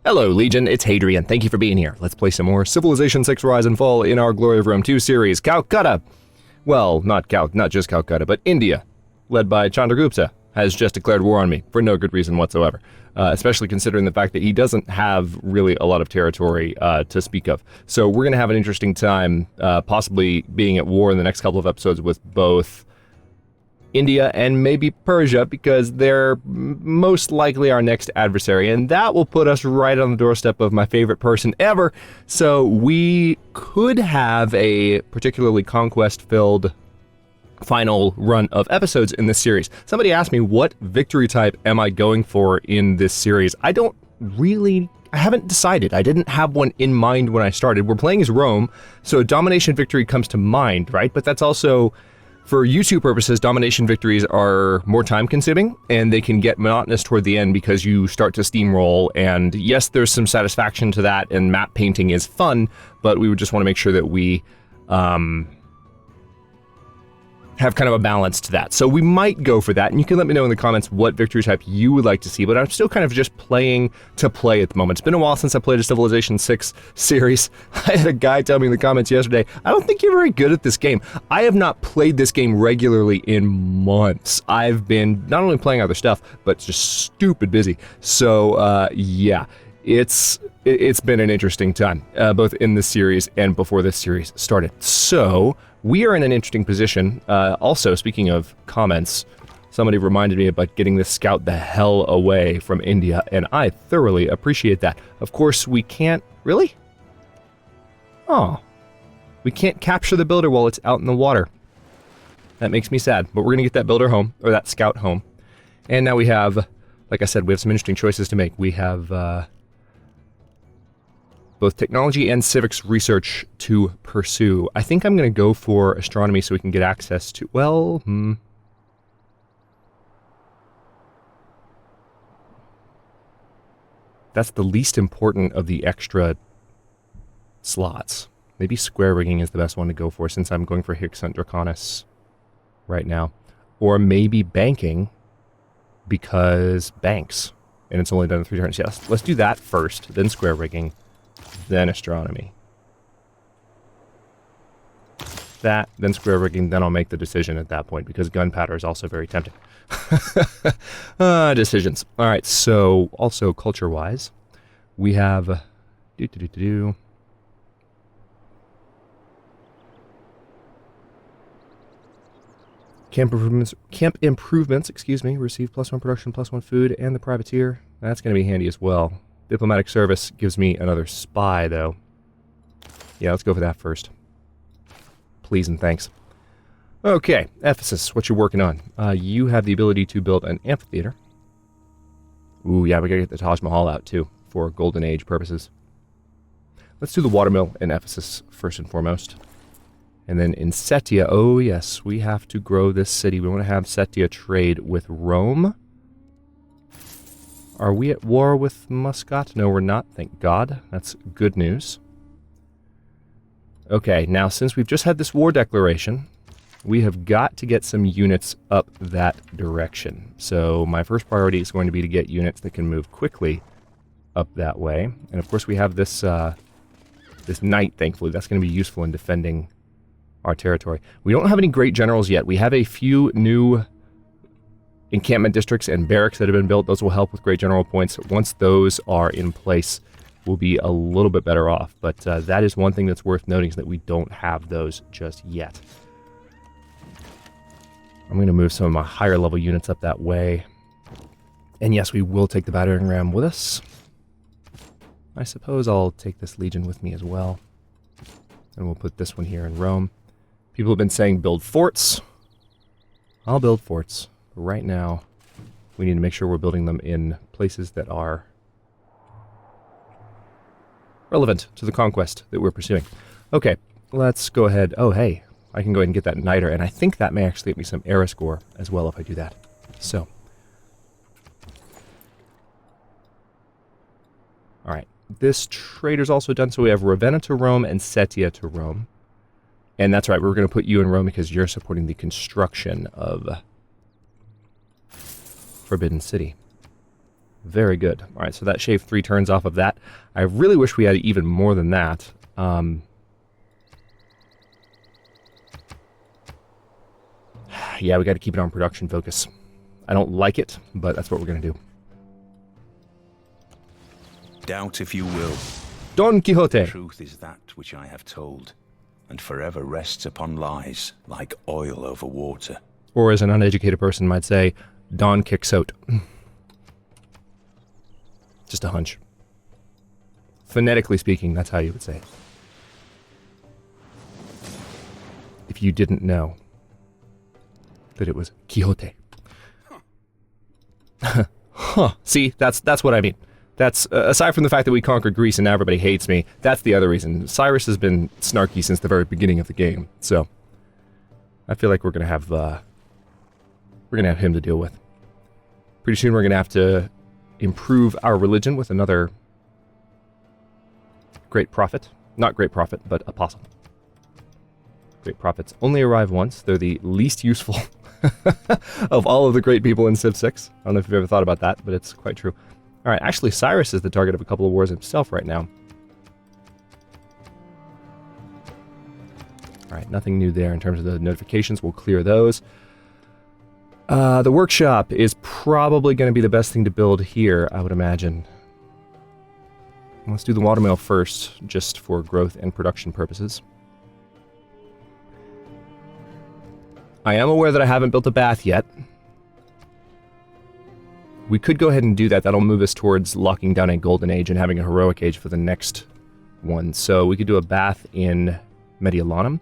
Hello, Legion, it's Hadrian. Thank you for being here. Let's play some more Civilization 6 Rise and Fall in our Glory of Rome 2 series. Calcutta! Well, not just Calcutta, but India, led by Chandragupta, has just declared war on me for no good reason whatsoever. Especially considering the fact that he doesn't have really a lot of territory to speak of. So we're going to have an interesting time possibly being at war in the next couple of episodes with both India and maybe Persia, because they're most likely our next adversary, and that will put us right on the doorstep of my favorite person ever. So we could have a particularly conquest-filled final run of episodes in this series. Somebody asked me, what victory type am I going for in this series? I haven't decided. I didn't have one in mind when I started. We're playing as Rome, so domination victory comes to mind, right? But that's also, for YouTube purposes, domination victories are more time-consuming, and they can get monotonous toward the end because you start to steamroll, and yes, there's some satisfaction to that, and map painting is fun, but we would just want to make sure that we have kind of a balance to that. So we might go for that, and you can let me know in the comments what victory type you would like to see, but I'm still kind of just playing to play at the moment. It's been a while since I played a Civilization 6 series. I had a guy tell me in the comments yesterday, I don't think you're very good at this game. I have not played this game regularly in months. I've been not only playing other stuff, but just stupid busy. So, yeah. It's been an interesting time, both in this series and before this series started. So, we are in an interesting position. Also, speaking of comments, somebody reminded me about getting this scout the hell away from India, and I thoroughly appreciate that. Of course, we can't... Really? Oh. We can't capture the builder while it's out in the water. That makes me sad, but we're going to get that builder home, or that scout home. And now we have, like I said, we have some interesting choices to make. We have... both technology and civics research to pursue. I think I'm going to go for astronomy so we can get access to, well, that's the least important of the extra slots. Maybe square rigging is the best one to go for, since I'm going for Hickson Draconis right now. Or maybe banking, because banks, and it's only done in 3 turns. Yeah, let's do that first, then square rigging, then astronomy. That, then square rigging, then I'll make the decision at that point, because gunpowder is also very tempting. Decisions. Alright, so, also culture-wise, we have... Camp improvements, excuse me, receive +1 production, +1 food, and the privateer. That's going to be handy as well. Diplomatic service gives me another spy, though. Yeah, let's go for that first. Please and thanks. Okay, Ephesus, what you working on? You have the ability to build an amphitheater. Ooh, yeah, we gotta get the Taj Mahal out, too, for Golden Age purposes. Let's do the watermill in Ephesus, first and foremost. And then in Setia, oh yes, we have to grow this city. We want to have Setia trade with Rome. Are we at war with Muscat? No, we're not, thank God. That's good news. Okay, now since we've just had this war declaration, we have got to get some units up that direction. So my first priority is going to be to get units that can move quickly up that way. And of course we have this, this knight, thankfully. That's going to be useful in defending our territory. We don't have any great generals yet. We have a few new encampment districts and barracks that have been built. Those will help with great general points. Once those are in place, we'll be a little bit better off. But that is one thing that's worth noting, is that we don't have those just yet. I'm going to move some of my higher level units up that way. And yes, we will take the battering ram with us. I suppose I'll take this legion with me as well. And we'll put this one here in Rome. People have been saying build forts. I'll build forts. But right now, we need to make sure we're building them in places that are relevant to the conquest that we're pursuing. Okay, let's go ahead. Oh, hey, I can go ahead and get that niter, and I think that may actually get me some era score as well if I do that. So. Alright, this trader's also done, so we have Ravenna to Rome and Setia to Rome. And that's right, we're going to put you in Rome because you're supporting the construction of Forbidden City. Very good. All right, so that shaved 3 turns off of that. I really wish we had even more than that. Yeah, we got to keep it on production focus. I don't like it, but that's what we're going to do. Doubt if you will. Don Quixote. Truth is that which I have told, and forever rests upon lies, like oil over water. Or as an uneducated person might say, Don Quixote. Just a hunch. Phonetically speaking, that's how you would say it. If you didn't know that it was Quixote. Huh. See, that's what I mean. That's, aside from the fact that we conquered Greece and now everybody hates me, that's the other reason. Cyrus has been snarky since the very beginning of the game, so I feel like we're gonna have him to deal with. Pretty soon we're gonna have to improve our religion with another great prophet. Not great prophet, but apostle. Great prophets only arrive once. They're the least useful of all of the great people in Civ 6. I don't know if you've ever thought about that, but it's quite true. Alright, actually Cyrus is the target of a couple of wars himself right now. Alright, nothing new there in terms of the notifications. We'll clear those. The workshop is probably going to be the best thing to build here, I would imagine. Let's do the watermill first, just for growth and production purposes. I am aware that I haven't built a bath yet. We could go ahead and do that. That'll move us towards locking down a golden age and having a heroic age for the next one. So we could do a bath in Mediolanum.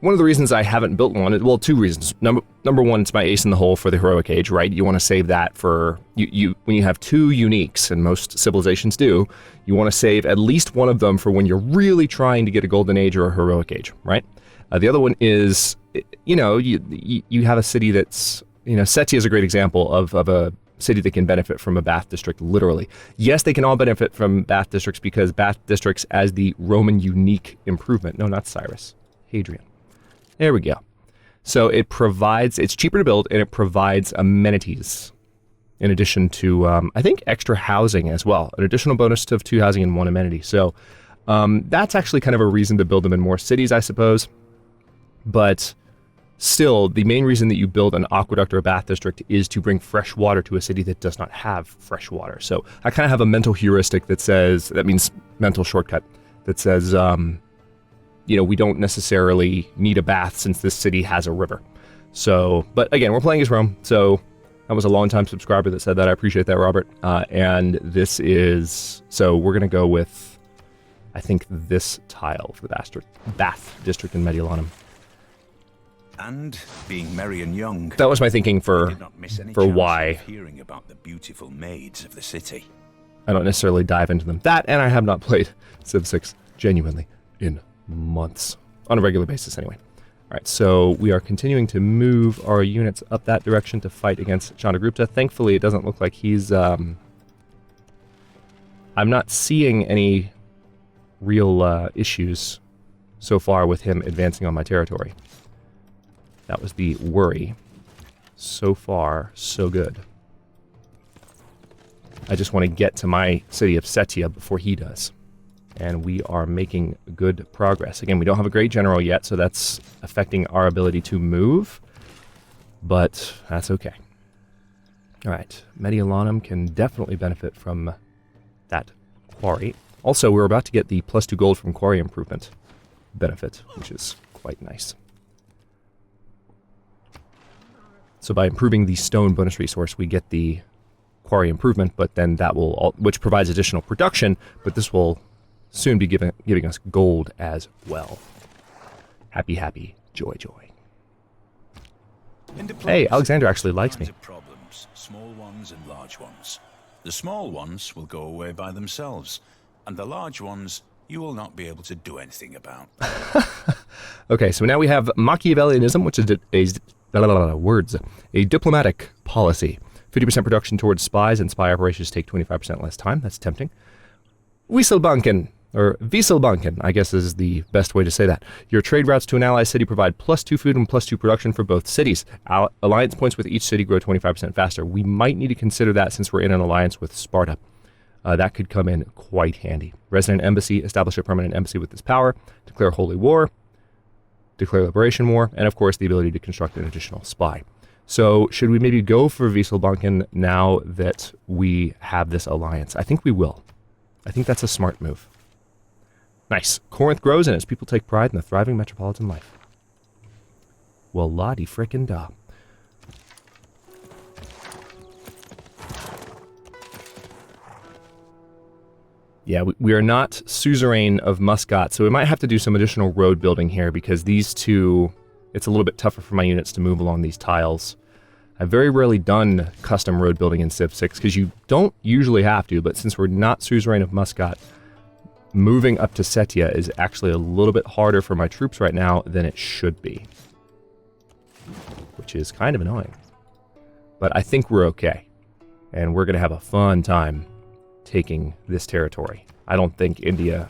One of the reasons I haven't built one, well, 2 reasons. Number one, it's my ace in the hole for the heroic age, right? You want to save that for when you have 2 uniques, and most civilizations do. You want to save at least one of them for when you're really trying to get a golden age or a heroic age, right? The other one is, you know, you have a city that's, you know, Setia is a great example of a city that can benefit from a bath district, literally. Yes, they can all benefit from bath districts because bath districts as the Roman unique improvement. No, not Cyrus. Hadrian. There we go. So it provides, it's cheaper to build, and it provides amenities in addition to, I think, extra housing as well. An additional bonus to 2 housing and 1 amenity. So that's actually kind of a reason to build them in more cities, I suppose. But still, the main reason that you build an aqueduct or a bath district is to bring fresh water to a city that does not have fresh water. So I kind of have a mental heuristic that says, that means mental shortcut, that says, you know, we don't necessarily need a bath since this city has a river. So, but again, we're playing as Rome, so that was a long-time subscriber that said that. I appreciate that, Robert. And this is, so we're going to go with, I think, this tile for the bath district in Mediolanum. And being merry and young, that was my thinking for why. Hearing about the beautiful maids of the city. I don't necessarily dive into them. That, and I have not played Civ 6 genuinely in months. On a regular basis, anyway. Alright, so we are continuing to move our units up that direction to fight against Chandragupta. Thankfully, it doesn't look like he's, I'm not seeing any real issues so far with him advancing on my territory. That was the worry. So far, so good. I just want to get to my city of Setia before he does. And we are making good progress. Again, we don't have a great general yet, so that's affecting our ability to move. But that's okay. Alright, Mediolanum can definitely benefit from that quarry. Also, we're about to get the +2 gold from quarry improvement benefit, which is quite nice. So by improving the stone bonus resource, we get the quarry improvement, but then that will, which provides additional production, but this will soon be giving us gold as well. Happy, happy, joy, joy. Hey, Alexander actually likes me. Problems, small ones and large ones. The small ones will go away by themselves, and the large ones you will not be able to do anything about. Okay, so now we have Machiavellianism, which is a diplomatic policy. 50% production towards spies, and spy operations take 25% less time. That's tempting. Wieselbanken. or Wieselbanken, I guess is the best way to say that. Your trade routes to an ally city provide +2 food and +2 production for both cities. Alliance points with each city grow 25% faster. We might need to consider that since we're in an alliance with Sparta. That could come in quite handy. Resident embassy, establish a permanent embassy with this power, declare holy war, declare liberation war, and of course the ability to construct an additional spy. So should we maybe go for Wieselbanken now that we have this alliance? I think we will. I think that's a smart move. Nice. Corinth grows and its people take pride in the thriving metropolitan life. Well, la-di frickin' da. Yeah, we are not suzerain of Muscat, so we might have to do some additional road building here because these two, it's a little bit tougher for my units to move along these tiles. I've very rarely done custom road building in Civ 6 because you don't usually have to, but since we're not suzerain of Muscat, moving up to Setia is actually a little bit harder for my troops right now than it should be. Which is kind of annoying. But I think we're okay. And we're going to have a fun time taking this territory. I don't think India...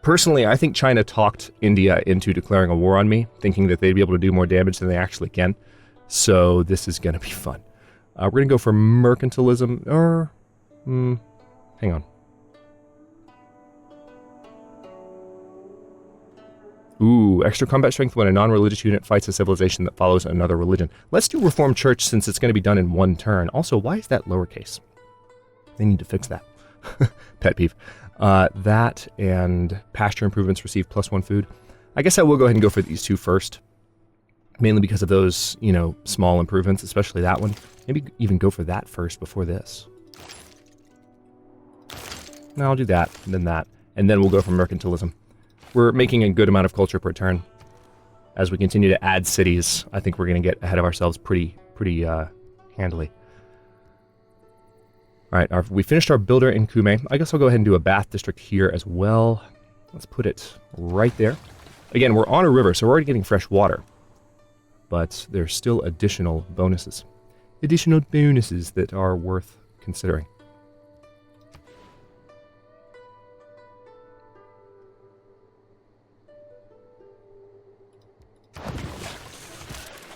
personally, I think China talked India into declaring a war on me, thinking that they'd be able to do more damage than they actually can. So this is going to be fun. We're going to go for mercantilism. Hang on. Ooh, extra combat strength when a non-religious unit fights a civilization that follows another religion. Let's do Reformed Church since it's going to be done in one turn. Also, why is that lowercase? They need to fix that. Pet peeve. That and pasture improvements receive +1 food. I guess I will go ahead and go for these two first. Mainly because of those, you know, small improvements, especially that one. Maybe even go for that first before this. No, I'll do that, and then we'll go for mercantilism. We're making a good amount of culture per turn. As we continue to add cities, I think we're going to get ahead of ourselves pretty handily. All right, we finished our builder in Kume. I guess I'll go ahead and do a bath district here as well. Let's put it right there. Again, we're on a river, so we're already getting fresh water. But there's still additional bonuses. Additional bonuses that are worth considering.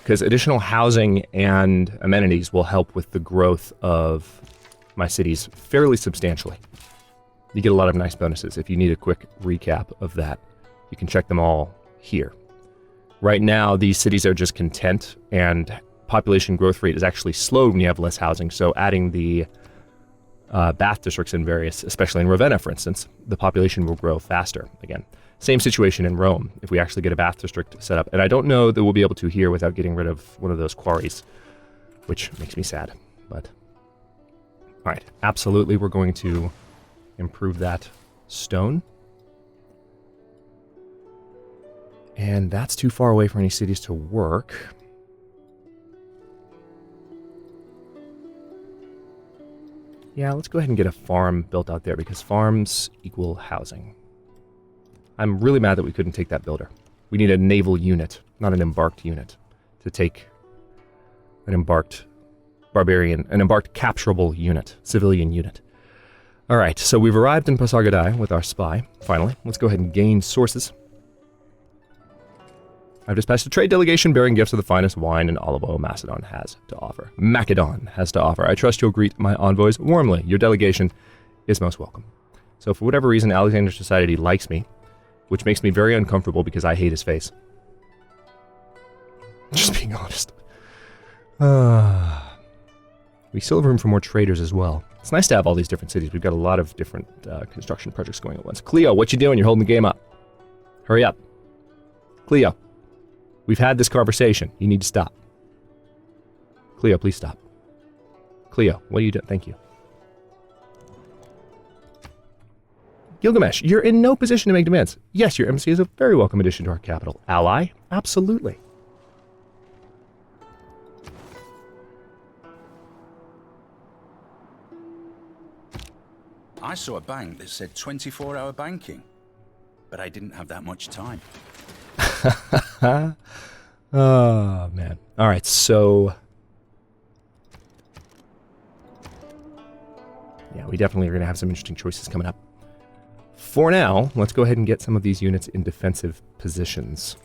Because additional housing and amenities will help with the growth of my cities fairly substantially. You get a lot of nice bonuses. If you need a quick recap of that, you can check them all here. Right now, these cities are just content, and population growth rate is actually slowed when you have less housing, so adding the bath districts in various, especially in Ravenna, for instance, the population will grow faster again. Same situation in Rome, if we actually get a bath district set up. And I don't know that we'll be able to here without getting rid of one of those quarries, which makes me sad. But, all right, absolutely, we're going to improve that stone. And that's too far away for any cities to work. Yeah, let's go ahead and get a farm built out there because farms equal housing. I'm really mad that we couldn't take that builder. We need a naval unit, not an embarked unit, to take an embarked barbarian, an embarked capturable unit, civilian unit. All right, so we've arrived in Pasargadae with our spy, finally. Let's go ahead and gain sources. I've dispatched a trade delegation bearing gifts of the finest wine and olive oil Macedon has to offer. Macedon has to offer. I trust you'll greet my envoys warmly. Your delegation is most welcome. So for whatever reason, Alexander's decided he likes me, which makes me very uncomfortable because I hate his face. Just being honest. We still have room for more traders as well. It's nice to have all these different cities. We've got a lot of different construction projects going at once. Cleo, what you doing? You're holding the game up. Hurry up. Cleo, we've had this conversation. You need to stop. Cleo, please stop. Cleo, what are you doing? Thank you. Gilgamesh, you're in no position to make demands. Yes, your embassy is a very welcome addition to our capital. Ally? Absolutely. I saw a bank that said 24-hour banking, but I didn't have that much time. Oh, man. All right, so... yeah, we definitely are going to have some interesting choices coming up. For now, let's go ahead and get some of these units in defensive positions.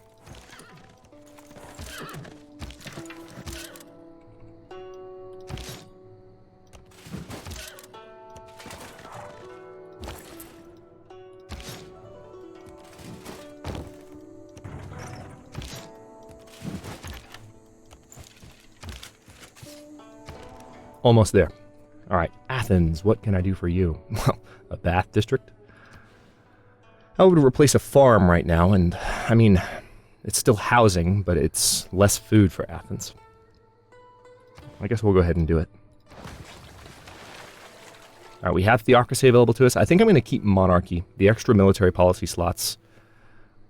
Almost there. All right, Athens, what can I do for you? Well, a bath district? I would replace a farm right now, and, I mean, it's still housing, but it's less food for Athens. I guess we'll go ahead and do it. All right, we have theocracy available to us. I think I'm going to keep monarchy. The extra military policy slots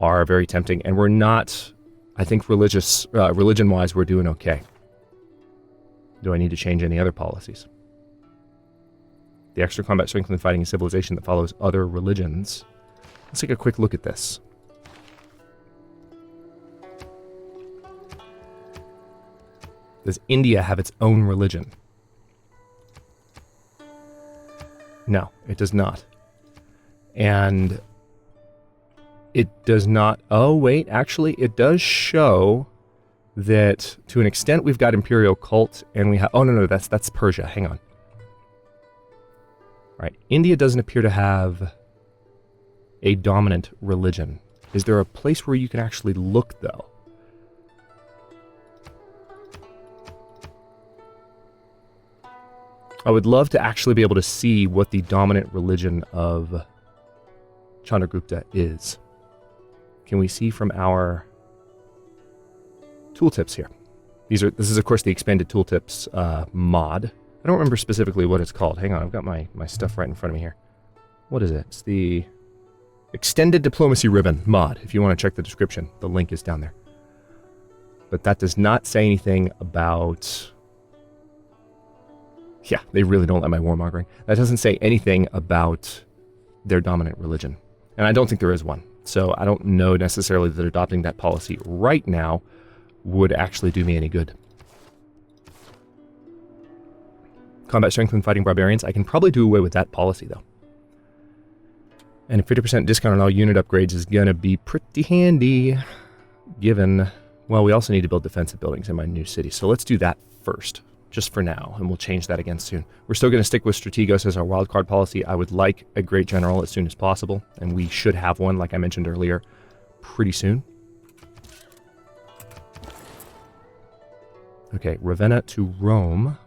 are very tempting, and we're not, I think religion-wise, we're doing okay. Do I need to change any other policies? The extra combat strength and fighting a civilization that follows other religions. Let's take a quick look at this. Does India have its own religion? No, it does not. And it does not... Oh, wait, actually, it does show that to an extent we've got imperial cult, and we have... Oh, no, that's Persia. Hang on. Right, India doesn't appear to have a dominant religion. Is there a place where you can actually look, though? I would love to actually be able to see what the dominant religion of Chandragupta is. Can we see from our tooltips here? This is, of course, the expanded tooltips mod. I don't remember specifically what it's called. Hang on, I've got my stuff right in front of me here. What is it? It's the Extended Diplomacy Ribbon mod. If you want to check the description, the link is down there. But that does not say anything about... Yeah, they really don't like my warmongering. That doesn't say anything about their dominant religion. And I don't think there is one. So I don't know necessarily that adopting that policy right now would actually do me any good. Combat strength when fighting barbarians. I can probably do away with that policy, though. And a 50% discount on all unit upgrades is going to be pretty handy, given... Well, we also need to build defensive buildings in my new city, so let's do that first, just for now, and we'll change that again soon. We're still going to stick with Strategos as our wildcard policy. I would like a great general as soon as possible, and we should have one, like I mentioned earlier, pretty soon. Okay, Ravenna to Rome.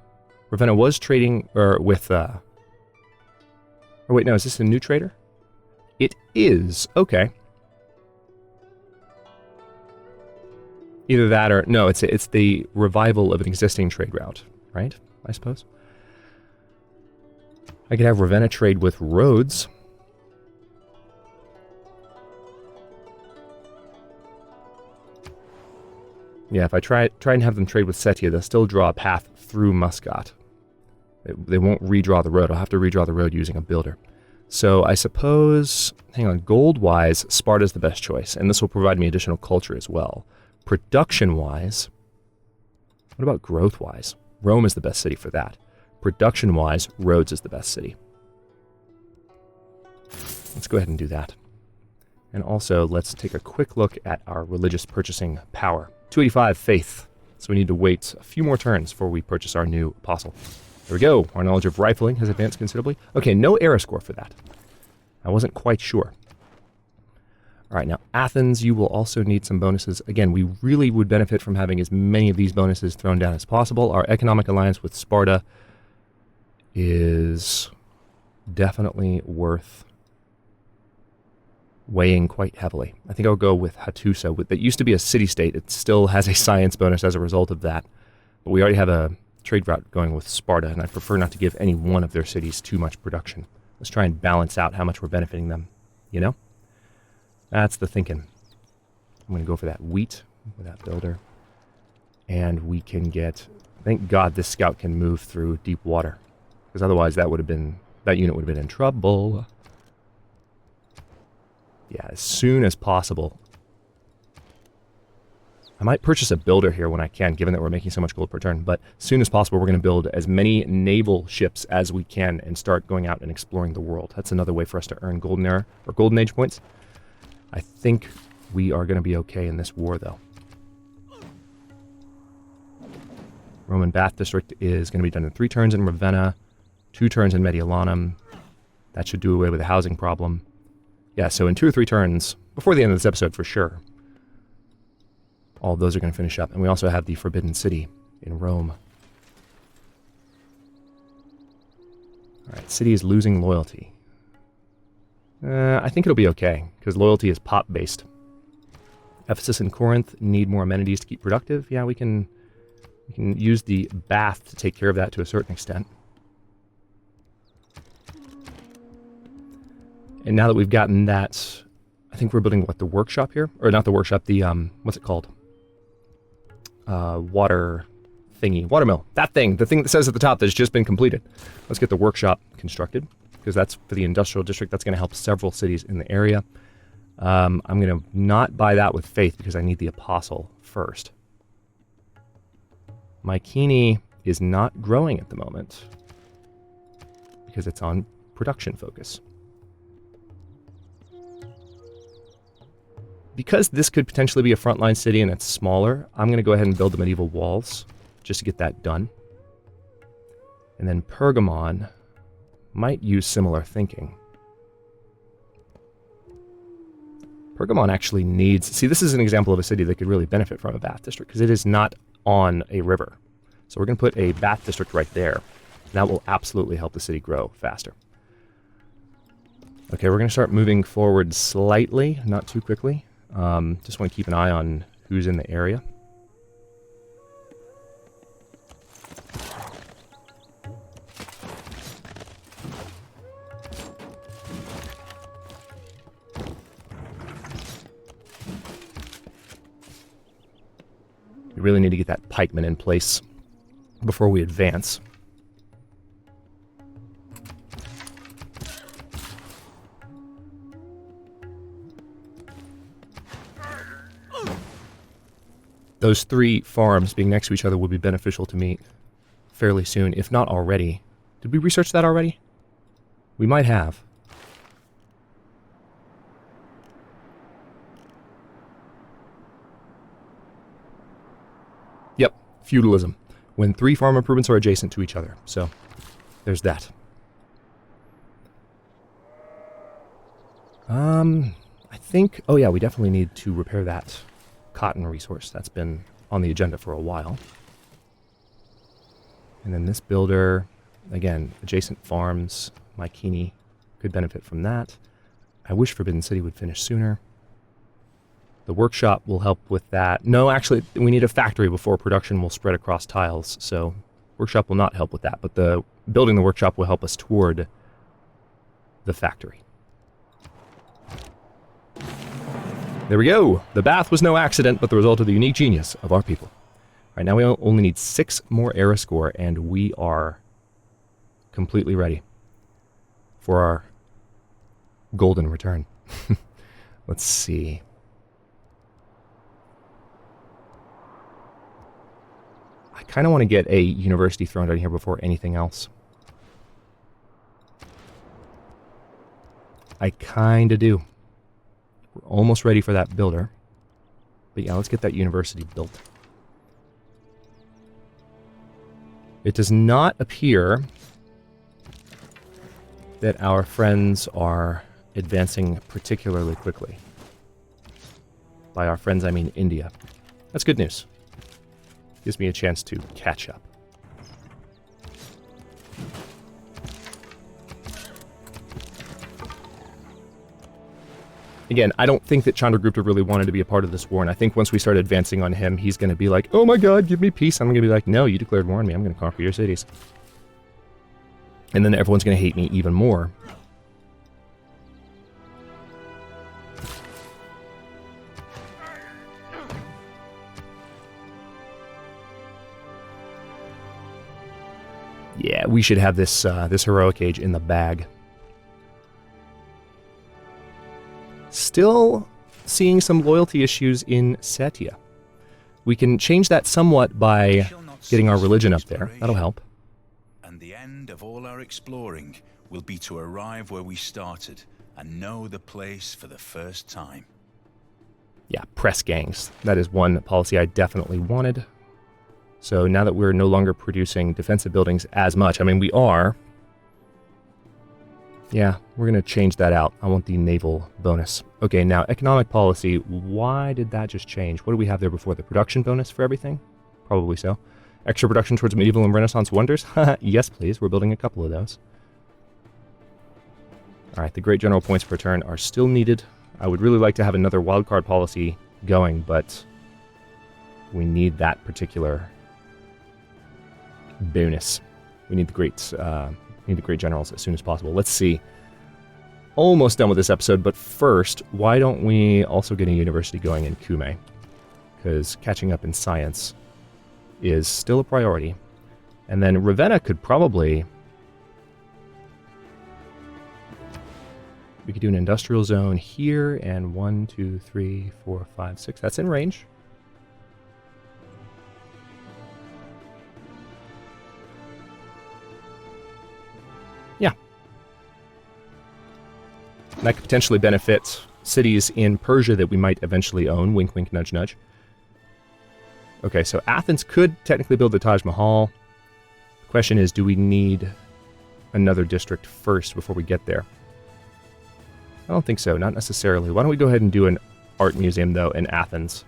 Ravenna was trading with... Oh, wait, no, is this a new trader? It is. Okay. Either that or... No, it's the revival of an existing trade route, right? I suppose. I could have Ravenna trade with Rhodes. Yeah, if I try and have them trade with Setia, they'll still draw a path through Muscat. They won't redraw the road. I'll have to redraw the road using a builder. So I suppose... Hang on, gold-wise, Sparta's the best choice, and this will provide me additional culture as well. Production-wise... What about growth-wise? Rome is the best city for that. Production-wise, Rhodes is the best city. Let's go ahead and do that. And also, let's take a quick look at our religious purchasing power. 285 faith. So we need to wait a few more turns before we purchase our new apostle. There we go. Our knowledge of rifling has advanced considerably. Okay, no era score for that. I wasn't quite sure. All right, now Athens, you will also need some bonuses. Again, we really would benefit from having as many of these bonuses thrown down as possible. Our economic alliance with Sparta is definitely worth weighing quite heavily. I think I'll go with Hattusa. That used to be a city-state. It still has a science bonus as a result of that. But we already have a trade route going with Sparta, and I prefer not to give any one of their cities too much production. Let's try and balance out how much we're benefiting them, you know? That's the thinking. I'm going to go for that wheat with that builder. And we can get... Thank God this scout can move through deep water. Because otherwise that unit would have been in trouble. Yeah, as soon as possible. I might purchase a builder here when I can, given that we're making so much gold per turn, but as soon as possible, we're going to build as many naval ships as we can and start going out and exploring the world. That's another way for us to earn Golden Era, or Golden Age points. I think we are going to be okay in this war, though. Roman Bath District is going to be done in 3 turns in Ravenna, 2 turns in Mediolanum. That should do away with the housing problem. Yeah, so in 2 or 3 turns, before the end of this episode for sure, all of those are going to finish up. And we also have the Forbidden City in Rome. Alright, city is losing loyalty. I think it'll be okay, because loyalty is pop-based. Ephesus and Corinth need more amenities to keep productive. Yeah, we can use the bath to take care of that to a certain extent. And now that we've gotten that, I think we're building, what, the workshop here? Or not the workshop, the, what's it called? Water thingy. Watermill. That thing. The thing that says at the top that has just been completed. Let's get the workshop constructed, because that's for the industrial district. That's going to help several cities in the area. I'm going to not buy that with faith, because I need the apostle first. Mycenae is not growing at the moment, because it's on production focus. Because this could potentially be a frontline city and it's smaller, I'm going to go ahead and build the medieval walls just to get that done. And then Pergamon might use similar thinking. Pergamon actually needs... See, this is an example of a city that could really benefit from a bath district, because it is not on a river. So we're going to put a bath district right there. That will absolutely help the city grow faster. Okay, we're going to start moving forward slightly, not too quickly. Just want to keep an eye on who's in the area. We really need to get that pikeman in place before we advance. Those 3 farms being next to each other would be beneficial to me fairly soon, if not already. Did we research that already? We might have. Yep, feudalism. When 3 farm improvements are adjacent to each other. So, there's that. I think... Oh yeah, we definitely need to repair that cotton resource. That's been on the agenda for a while. And then this builder, again, adjacent farms, Mycenae could benefit from that. I wish Forbidden City would finish sooner. The workshop will help with that. No, actually, we need a factory before production will spread across tiles, so workshop will not help with that, but the building the workshop will help us toward the factory. There we go! The bath was no accident, but the result of the unique genius of our people. Right now we only need 6 more era score, and we are completely ready for our golden return. Let's see. I kind of want to get a university thrown down here before anything else. I kind of do. We're almost ready for that builder. But yeah, let's get that university built. It does not appear that our friends are advancing particularly quickly. By our friends, I mean India. That's good news. Gives me a chance to catch up. Again, I don't think that Chandragupta really wanted to be a part of this war, and I think once we start advancing on him, he's going to be like, oh my god, give me peace. I'm going to be like, no, you declared war on me. I'm going to conquer your cities. And then everyone's going to hate me even more. Yeah, we should have this this heroic age in the bag. Still seeing some loyalty issues in Setia. We can change that somewhat by getting our religion up there. That'll help. And the end of all our exploring will be to arrive where we started and know the place for the first time. Yeah, press gangs. That is one policy I definitely wanted. So now that we're no longer producing defensive buildings as much, I mean, we are. Yeah, we're going to change that out. I want the naval bonus. Okay, now economic policy. Why did that just change? What do we have there before? The production bonus for everything? Probably so. Extra production towards medieval and Renaissance wonders? Yes, please. We're building a couple of those. All right, the great general points per turn are still needed. I would really like to have another wildcard policy going, but we need that particular bonus. We need the great generals as soon as possible. Let's see. Almost done with this episode, but first, why don't we also get a university going in Cumae? Because catching up in science is still a priority. And then Ravenna could probably... We could do an industrial zone here, and 1, 2, 3, 4, 5, 6. That's in range. Yeah. That could potentially benefit cities in Persia that we might eventually own. Wink, wink, nudge, nudge. Okay, so Athens could technically build the Taj Mahal. The question is, do we need another district first before we get there? I don't think so, not necessarily. Why don't we go ahead and do an art museum, though, in Athens.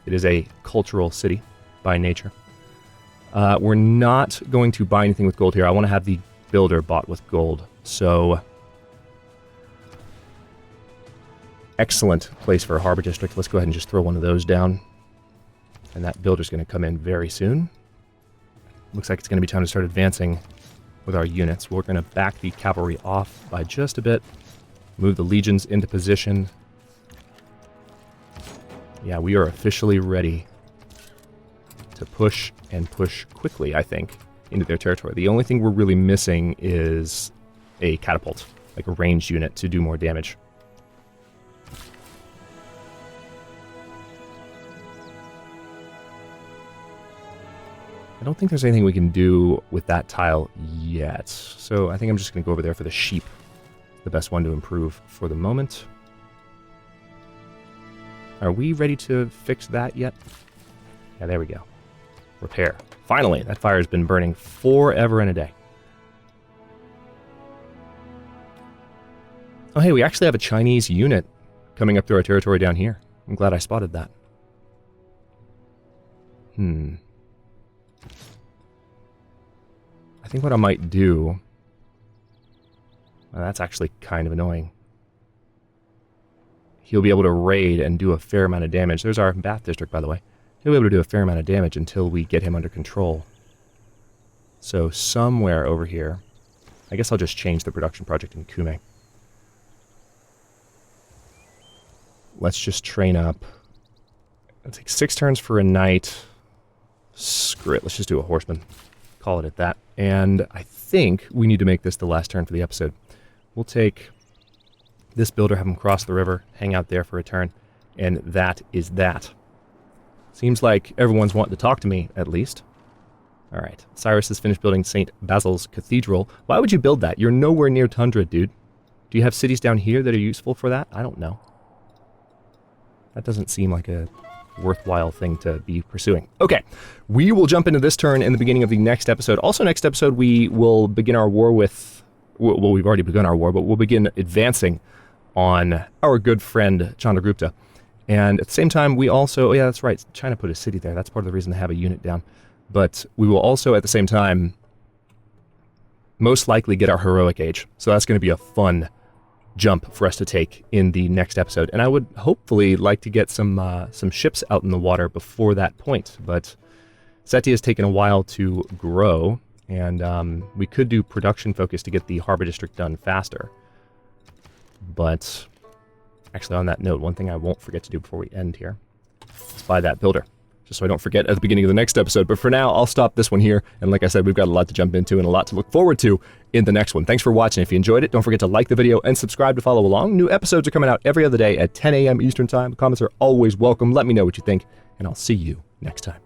It is a cultural city by nature. We're not going to buy anything with gold here. I want to have the builder bought with gold. So, excellent place for a harbor district. Let's go ahead and just throw one of those down. And that builder's going to come in very soon. Looks like it's going to be time to start advancing with our units. We're going to back the cavalry off by just a bit. Move the legions into position. Yeah, we are officially ready to push and push quickly, I think, into their territory. The only thing we're really missing is a catapult, like a ranged unit to do more damage. I don't think there's anything we can do with that tile yet, so I think I'm just going to go over there for the sheep. The best one to improve for the moment. Are we ready to fix that yet? Yeah, there we go. Repair. Finally, that fire's been burning forever and a day. Oh, hey, we actually have a Chinese unit coming up through our territory down here. I'm glad I spotted that. I think what I might do... Well, that's actually kind of annoying. He'll be able to raid and do a fair amount of damage. There's our Bath district, by the way. He'll be able to do a fair amount of damage until we get him under control. So somewhere over here... I guess I'll just change the production project in Cumae. Let's just train up. It'll take 6 turns for a knight. Screw it, let's just do a horseman. Call it at that. And I think we need to make this the last turn for the episode. We'll take this builder, have him cross the river, hang out there for a turn, and that is that. Seems like everyone's wanting to talk to me, at least. All right, Cyrus has finished building St. Basil's Cathedral. Why would you build that? You're nowhere near Tundra, dude. Do you have cities down here that are useful for that? I don't know. That doesn't seem like a worthwhile thing to be pursuing. Okay, we will jump into this turn in the beginning of the next episode. Also, next episode, we will begin our war with... Well, we've already begun our war, but we'll begin advancing on our good friend Chandragupta. And at the same time, we also... Oh, yeah, that's right. China put a city there. That's part of the reason to have a unit down. But we will also, at the same time, most likely get our heroic age. So that's going to be a fun jump for us to take in the next episode. And I would hopefully like to get some ships out in the water before that point. But SETI has taken a while to grow, and we could do production focus to get the harbor district done faster. But actually, on that note, one thing I won't forget to do before we end here is buy that builder, just so I don't forget at the beginning of the next episode. But for now, I'll stop this one here. And like I said, we've got a lot to jump into and a lot to look forward to in the next one. Thanks for watching. If you enjoyed it, don't forget to like the video and subscribe to follow along. New episodes are coming out every other day at 10 a.m. Eastern Time. Comments are always welcome. Let me know what you think, and I'll see you next time.